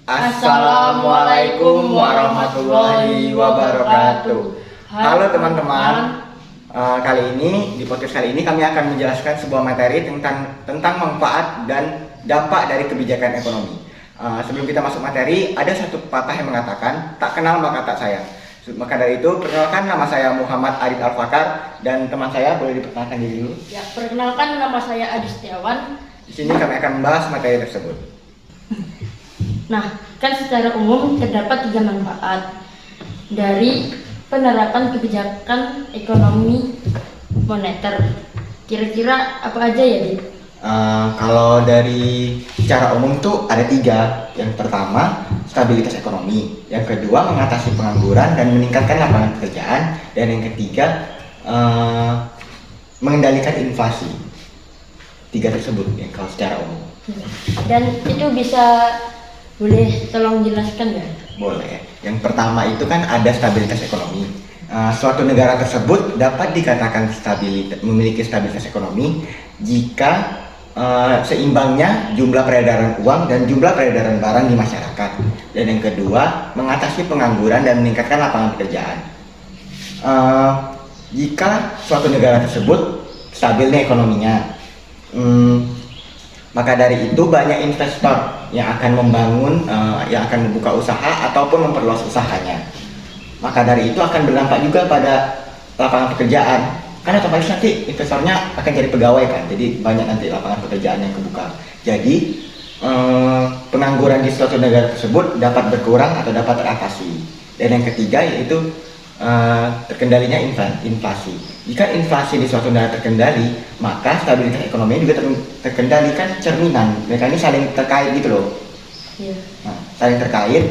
Assalamualaikum warahmatullahi wabarakatuh. Halo teman-teman, kali ini di podcast kali ini kami akan menjelaskan sebuah materi tentang manfaat dan dampak dari kebijakan ekonomi. Sebelum kita masuk materi, ada satu pepatah yang mengatakan tak kenal maka tak sayang. Maka dari itu, perkenalkan, nama saya Muhammad Adit Al-Fakar dan teman saya boleh diperkenalkan diri dulu. Ya, perkenalkan, nama saya Adi Setiawan. Di sini kami akan membahas materi tersebut. Nah, kan secara umum terdapat 3 manfaat dari penerapan kebijakan ekonomi moneter. Kira-kira apa aja ya, Di? Kalau dari secara umum tuh ada 3. Yang pertama, stabilitas ekonomi. Yang kedua, mengatasi pengangguran dan meningkatkan lapangan pekerjaan. Dan yang ketiga, mengendalikan inflasi. 3 tersebut yang kalau secara umum. Dan itu boleh tolong jelaskan ya? Boleh. Yang pertama itu kan ada stabilitas ekonomi. Suatu negara tersebut dapat dikatakan memiliki stabilitas ekonomi jika seimbangnya jumlah peredaran uang dan jumlah peredaran barang di masyarakat. Dan yang kedua, mengatasi pengangguran dan meningkatkan lapangan pekerjaan. Jika suatu negara tersebut stabilnya ekonominya, maka dari itu banyak investor yang akan membangun, yang akan membuka usaha ataupun memperluas usahanya. Maka dari itu akan berdampak juga pada lapangan pekerjaan. Karena otomatis nanti investornya akan jadi pegawai kan, jadi banyak nanti lapangan pekerjaan yang kebuka. Jadi pengangguran di suatu negara tersebut dapat berkurang atau dapat teratasi. Dan yang ketiga yaitu terkendalinya inflasi. Jika inflasi di suatu negara terkendali, maka stabilitas ekonomi juga terkendali. Kan cerminan, mereka ini saling terkait gitu loh. Iya. Nah, saling terkait.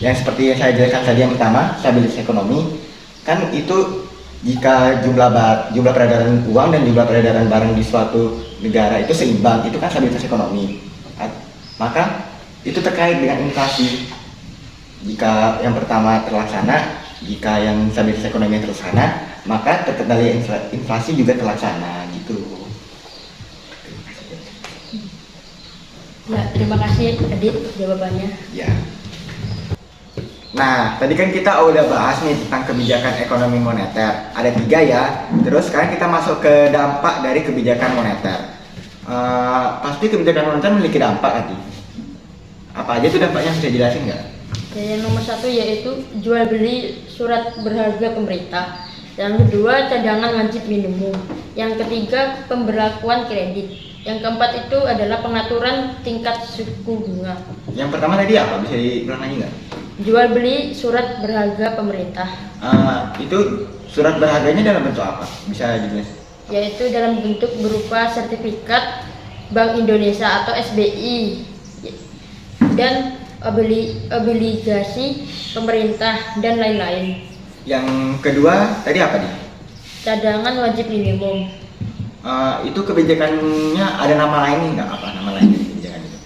Yang seperti yang saya jelaskan tadi, yang pertama stabilitas ekonomi, kan itu jika jumlah peredaran uang dan jumlah peredaran barang di suatu negara itu seimbang, itu kan stabilitas ekonomi. Maka itu terkait dengan inflasi. Jika yang pertama terlaksana, jika yang stabilitas ekonomi terlaksana, maka terkendali inflasi juga terlaksana gitu. Ya, terima kasih Adit jawabannya. Ya. Nah, tadi kan kita udah bahas nih tentang kebijakan ekonomi moneter. Ada 3 ya. Terus sekarang kita masuk ke dampak dari kebijakan moneter. Pasti kebijakan moneter memiliki dampak tadi. Apa aja tuh dampaknya, bisa jelasin nggak? Yang nomor 1 yaitu jual beli surat berharga pemerintah. Yang kedua, cadangan wajib minimum. Yang ketiga, pemberlakuan kredit. Yang keempat itu adalah pengaturan tingkat suku bunga. Yang pertama tadi apa? Bisa diulang lagi nggak? Jual beli surat berharga pemerintah. Itu surat berharganya dalam bentuk apa? Bisa dijelasin? Yaitu dalam bentuk berupa sertifikat Bank Indonesia atau SBI dan obligasi pemerintah dan lain-lain. Yang kedua tadi apa nih? Cadangan wajib minimum. Itu kebijakannya ada nama lainnya nggak? Apa nama lain dari kebijakan itu?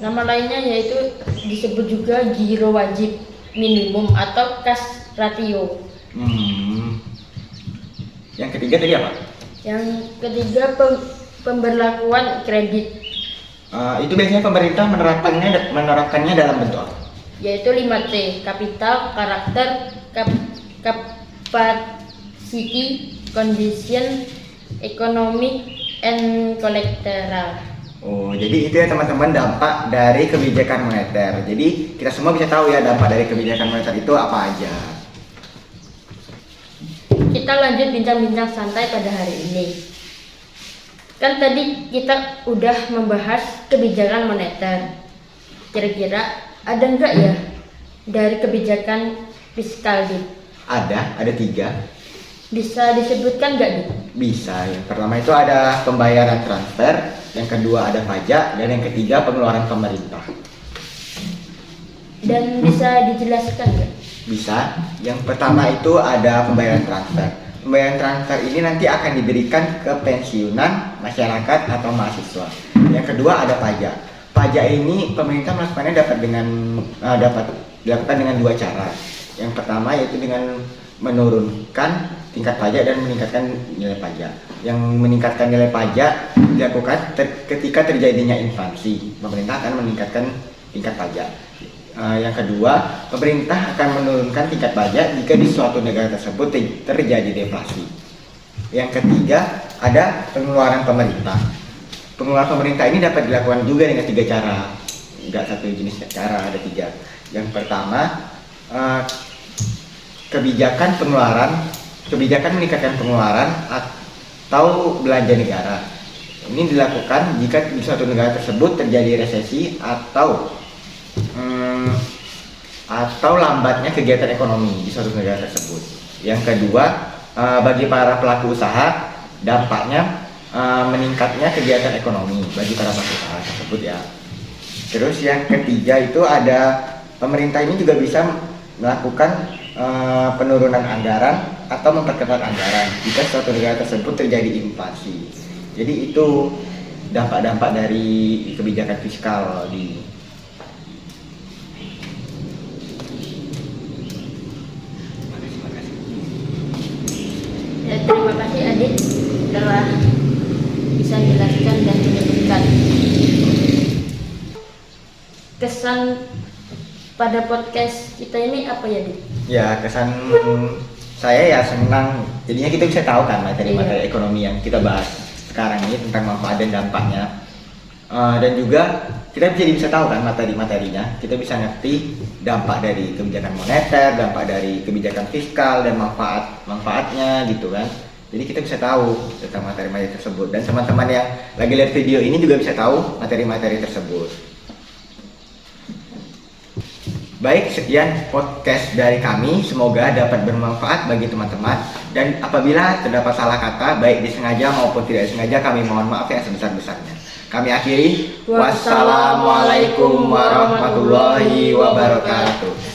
Nama lainnya yaitu disebut juga giro wajib minimum atau cash ratio. Yang ketiga tadi apa? Yang ketiga pemberlakuan kredit. Itu biasanya pemerintah menerapkannya dalam bentuk apa? Yaitu 5C, kapital, karakter, capacity, condition, economic, and collateral. Oh, jadi itu ya teman-teman dampak dari kebijakan moneter. Jadi kita semua bisa tahu ya dampak dari kebijakan moneter itu apa aja. Kita lanjut bincang-bincang santai pada hari ini. Kan tadi kita udah membahas kebijakan moneter. Kira-kira ada enggak ya dari kebijakan fiskal, Dit? Ada 3. Bisa disebutkan enggak, Dit? Bisa. Yang pertama itu ada pembayaran transfer, yang kedua ada pajak, dan yang ketiga pengeluaran pemerintah. Dan bisa dijelaskan enggak? Bisa. Yang pertama itu ada pembayaran transfer. Pembayaran transfer ini nanti akan diberikan ke pensiunan, masyarakat atau mahasiswa. Yang kedua ada pajak. Pajak ini pemerintah melakukannya dapat dilakukan dengan 2 cara. Yang pertama yaitu dengan menurunkan tingkat pajak dan meningkatkan nilai pajak. Yang meningkatkan nilai pajak dilakukan ketika terjadinya inflasi. Pemerintah akan meningkatkan tingkat pajak. Yang kedua, pemerintah akan menurunkan tingkat pajak jika di suatu negara tersebut terjadi deflasi. Yang ketiga, ada pengeluaran pemerintah. Pengeluaran pemerintah ini dapat dilakukan juga dengan 3 cara. Enggak satu jenis cara, ada 3. Yang pertama, kebijakan meningkatkan pengeluaran atau belanja negara. Ini dilakukan jika di suatu negara tersebut terjadi resesi atau lambatnya kegiatan ekonomi di suatu negara tersebut. Yang kedua, bagi para pelaku usaha, dampaknya meningkatnya kegiatan ekonomi bagi para pelaku usaha tersebut ya. Terus yang ketiga itu ada pemerintah ini juga bisa melakukan penurunan anggaran atau memperketat anggaran jika suatu negara tersebut terjadi inflasi. Jadi itu dampak-dampak dari kebijakan fiskal di Ya, terima kasih Adit telah bisa menjelaskan dan menyebutkan kesan pada podcast kita ini apa ya, Dit? Ya, kesan saya ya senang. Jadinya kita bisa tahu kan materi-materi ekonomi yang kita bahas sekarang ini tentang manfaat dan dampaknya. Dan juga kita bisa tahu kan materi-materinya. Kita bisa ngerti dampak dari kebijakan moneter, dampak dari kebijakan fiskal dan manfaatnya gitu kan. Jadi kita bisa tahu tentang materi-materi tersebut. Dan teman-teman yang lagi lihat video ini juga bisa tahu materi-materi tersebut. Baik, sekian podcast dari kami. Semoga dapat bermanfaat bagi teman-teman. Dan apabila terdapat salah kata, baik disengaja maupun tidak disengaja, kami mohon maaf yang sebesar-besarnya. Kami akhiri. Wassalamualaikum warahmatullahi wabarakatuh.